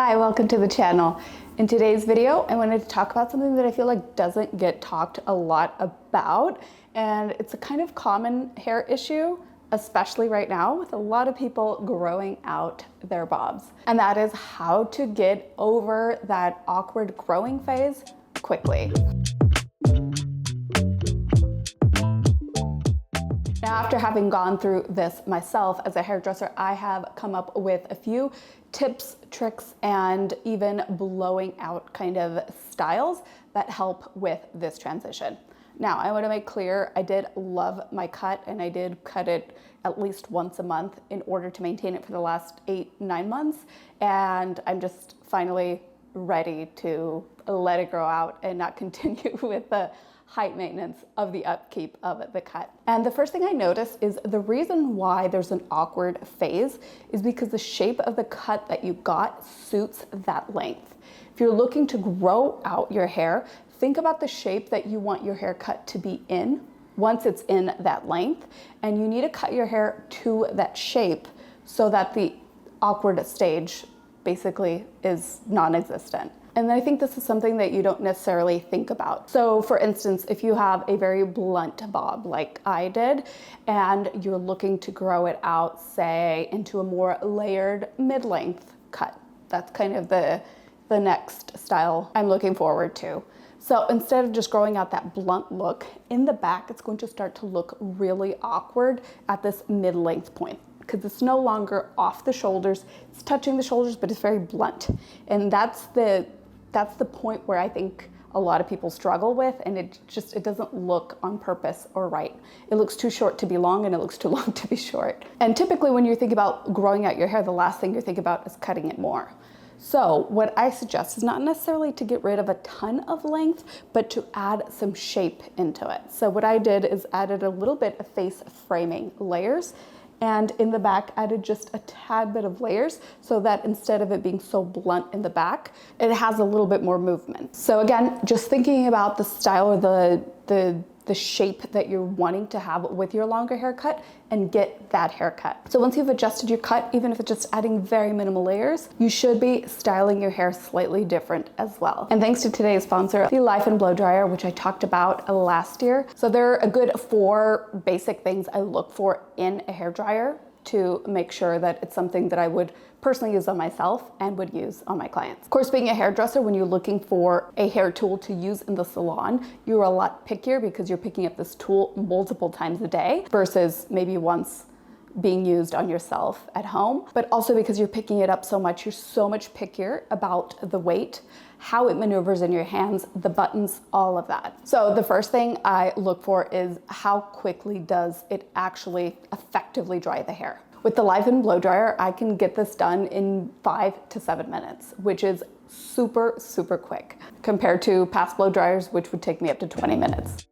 Hi, welcome to the channel. In today's video, I wanted to talk about something that I feel like doesn't get talked a lot about, and it's a kind of common hair issue, especially right now with a lot of people growing out their bobs. And that is how to get over that awkward growing phase quickly. Now, after having gone through this myself as a hairdresser, I have come up with a few tips, tricks, and even blowing out kind of styles that help with this transition. Now, I want to make clear, I did love my cut, and I did cut it at least once a month in order to maintain it for the last 8-9 months. And I'm just finally ready to let it grow out and not continue with the high maintenance of the upkeep of the cut. And the first thing I noticed is the reason why there's an awkward phase is because the shape of the cut that you got suits that length. If you're looking to grow out your hair, think about the shape that you want your haircut to be in once it's in that length, and you need to cut your hair to that shape so that the awkward stage basically is non-existent. And I think this is something that you don't necessarily think about. So for instance, if you have a very blunt bob like I did, and you're looking to grow it out, say, into a more layered mid-length cut, that's kind of the next style I'm looking forward to. So instead of just growing out that blunt look, in the back, it's going to start to look really awkward at this mid-length point, because it's no longer off the shoulders, it's touching the shoulders, but it's very blunt. And that's the point where I think a lot of people struggle with, and it doesn't look on purpose or right. It looks too short to be long, and it looks too long to be short. And typically when you think about growing out your hair, the last thing you think about is cutting it more. So what I suggest is not necessarily to get rid of a ton of length, but to add some shape into it. So what I did is added a little bit of face framing layers, and in the back added just a tad bit of layers so that instead of it being so blunt in the back, it has a little bit more movement. So again, just thinking about the style or the shape that you're wanting to have with your longer haircut, and get that haircut. So once you've adjusted your cut, even if it's just adding very minimal layers, you should be styling your hair slightly different as well. And thanks to today's sponsor, the Life and Blow Dryer, which I talked about last year. So there are a good 4 basic things I look for in a hair dryer to make sure that it's something that I would personally use on myself and would use on my clients. Of course, being a hairdresser, when you're looking for a hair tool to use in the salon, you're a lot pickier because you're picking up this tool multiple times a day versus maybe once being used on yourself at home. But also because you're picking it up so much, you're so much pickier about the weight, how it maneuvers in your hands, the buttons, all of that. So the first thing I look for is how quickly does it actually effectively dry the hair. With the Life and Blow Dryer, I can get this done in 5 to 7 minutes, which is super, super quick compared to past blow dryers, which would take me up to 20 minutes.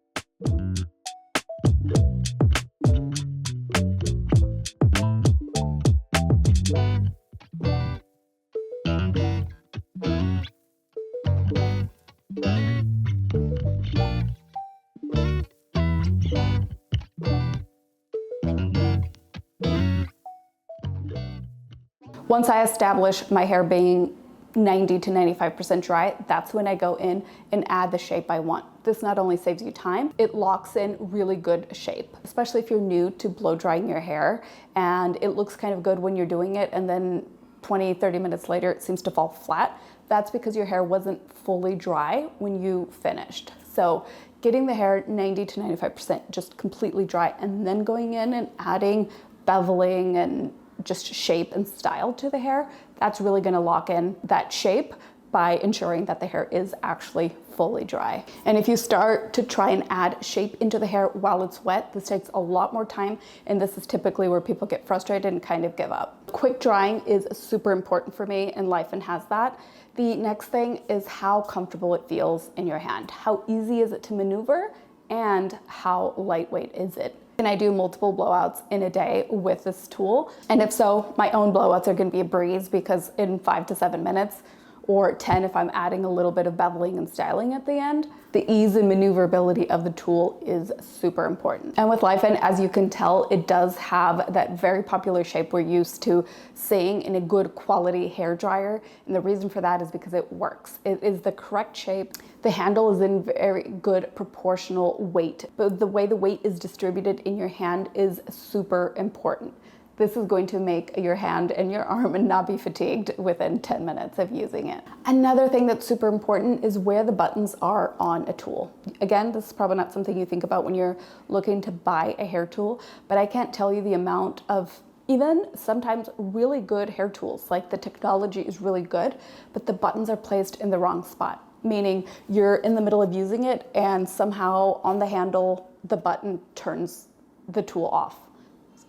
Once I establish my hair being 90 to 95% dry, that's when I go in and add the shape I want. This not only saves you time, it locks in really good shape, especially if you're new to blow drying your hair and it looks kind of good when you're doing it, and then 20-30 minutes later it seems to fall flat. That's because your hair wasn't fully dry when you finished. So getting the hair 90 to 95% just completely dry, and then going in and adding beveling and just shape and style to the hair, that's really going to lock in that shape by ensuring that the hair is actually fully dry. And if you start to try and add shape into the hair while it's wet, this takes a lot more time, and this is typically where people get frustrated and kind of give up. Quick drying is super important for me, and Life and has that. The next thing is how comfortable it feels in your hand. How easy is it to maneuver, and how lightweight is it? Can I do multiple blowouts in a day with this tool? And if so, my own blowouts are going to be a breeze, because in 5 to 7 minutes, or 10 if I'm adding a little bit of beveling and styling at the end. The ease and maneuverability of the tool is super important. And with Lifen, as you can tell, it does have that very popular shape we're used to seeing in a good quality hair dryer. And the reason for that is because it works. It is the correct shape. The handle is in very good proportional weight, but the way the weight is distributed in your hand is super important. This is going to make your hand and your arm not be fatigued within 10 minutes of using it. Another thing that's super important is where the buttons are on a tool. Again, this is probably not something you think about when you're looking to buy a hair tool, but I can't tell you the amount of even sometimes really good hair tools. Like the technology is really good, but the buttons are placed in the wrong spot. Meaning you're in the middle of using it and somehow on the handle, the button turns the tool off.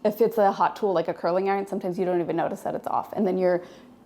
If it's a hot tool like a curling iron, sometimes you don't even notice that it's off. And then you're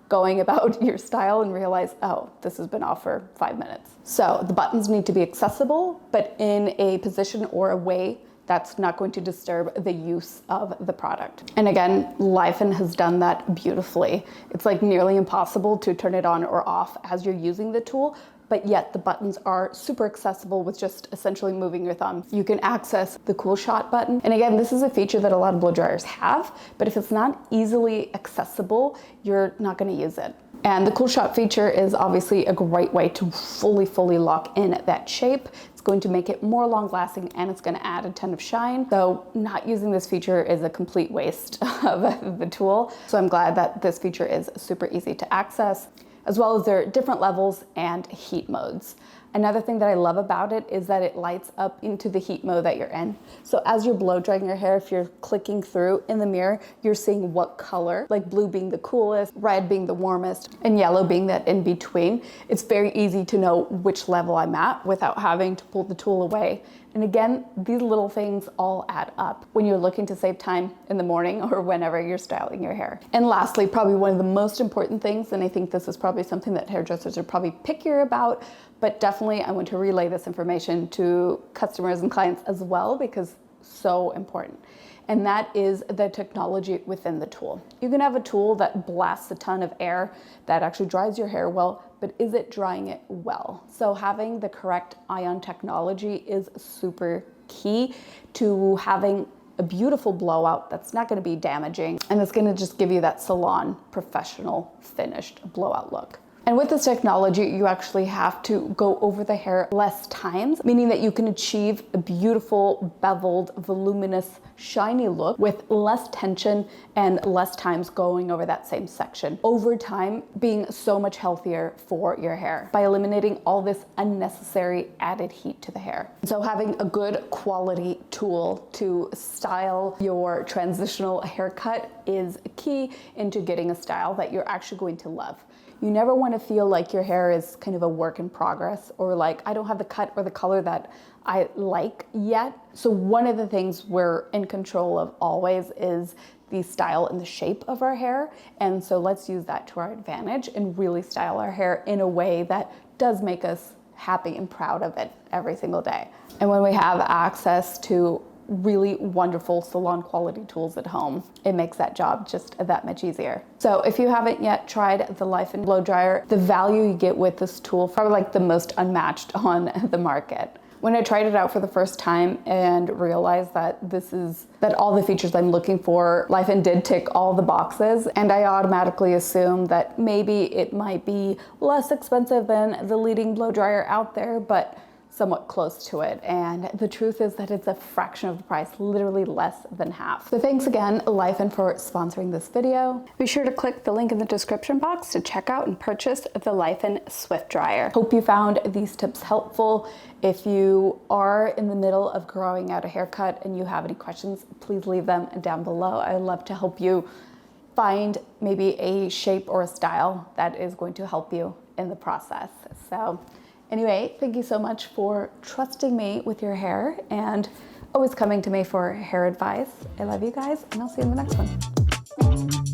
going about your style and realize, oh, this has been off for 5 minutes. So the buttons need to be accessible, but in a position or a way that's not going to disturb the use of the product. And again, Lifen has done that beautifully. It's like nearly impossible to turn it on or off as you're using the tool, but yet the buttons are super accessible with just essentially moving your thumb. You can access the Cool Shot button. And again, this is a feature that a lot of blow dryers have, but if it's not easily accessible, you're not gonna use it. And the Cool Shot feature is obviously a great way to fully lock in that shape. It's going to make it more long lasting and it's gonna add a ton of shine. So not using this feature is a complete waste of the tool. So I'm glad that this feature is super easy to access, as well as their different levels and heat modes. Another thing that I love about it is that it lights up into the heat mode that you're in. So as you're blow drying your hair, if you're clicking through in the mirror, you're seeing what color, like blue being the coolest, red being the warmest, and yellow being that in between. It's very easy to know which level I'm at without having to pull the tool away. And again, these little things all add up when you're looking to save time in the morning or whenever you're styling your hair. And lastly, probably one of the most important things, and I think this is probably something that hairdressers are probably pickier about, but definitely I want to relay this information to customers and clients as well because so important. And that is the technology within the tool. You can have a tool that blasts a ton of air that actually dries your hair well, but is it drying it well? So having the correct ion technology is super key to having a beautiful blowout that's not gonna be damaging and it's gonna just give you that salon professional finished blowout look. And with this technology, you actually have to go over the hair less times, meaning that you can achieve a beautiful, beveled, voluminous, shiny look with less tension and less times going over that same section. Over time, being so much healthier for your hair by eliminating all this unnecessary added heat to the hair. So having a good quality tool to style your transitional haircut is key into getting a style that you're actually going to love. You never want to feel like your hair is kind of a work in progress or like I don't have the cut or the color that I like yet. So one of the things we're in control of always is the style and the shape of our hair. And so let's use that to our advantage and really style our hair in a way that does make us happy and proud of it every single day. And when we have access to really wonderful salon quality tools at home, it makes that job just that much easier. So if you haven't yet tried the Lifen blow dryer, the value you get with this tool is probably like the most unmatched on the market. When I tried it out for the first time and realized that that all the features I'm looking for, Lifen did tick all the boxes, and I automatically assumed that maybe it might be less expensive than the leading blow dryer out there, but somewhat close to it. And the truth is that it's a fraction of the price, literally less than half. So thanks again, Lifen, for sponsoring this video. Be sure to click the link in the description box to check out and purchase the Lifen Swift Dryer. Hope you found these tips helpful. If you are in the middle of growing out a haircut and you have any questions, please leave them down below. I'd love to help you find maybe a shape or a style that is going to help you in the process. So anyway, thank you so much for trusting me with your hair and always coming to me for hair advice. I love you guys, and I'll see you in the next one.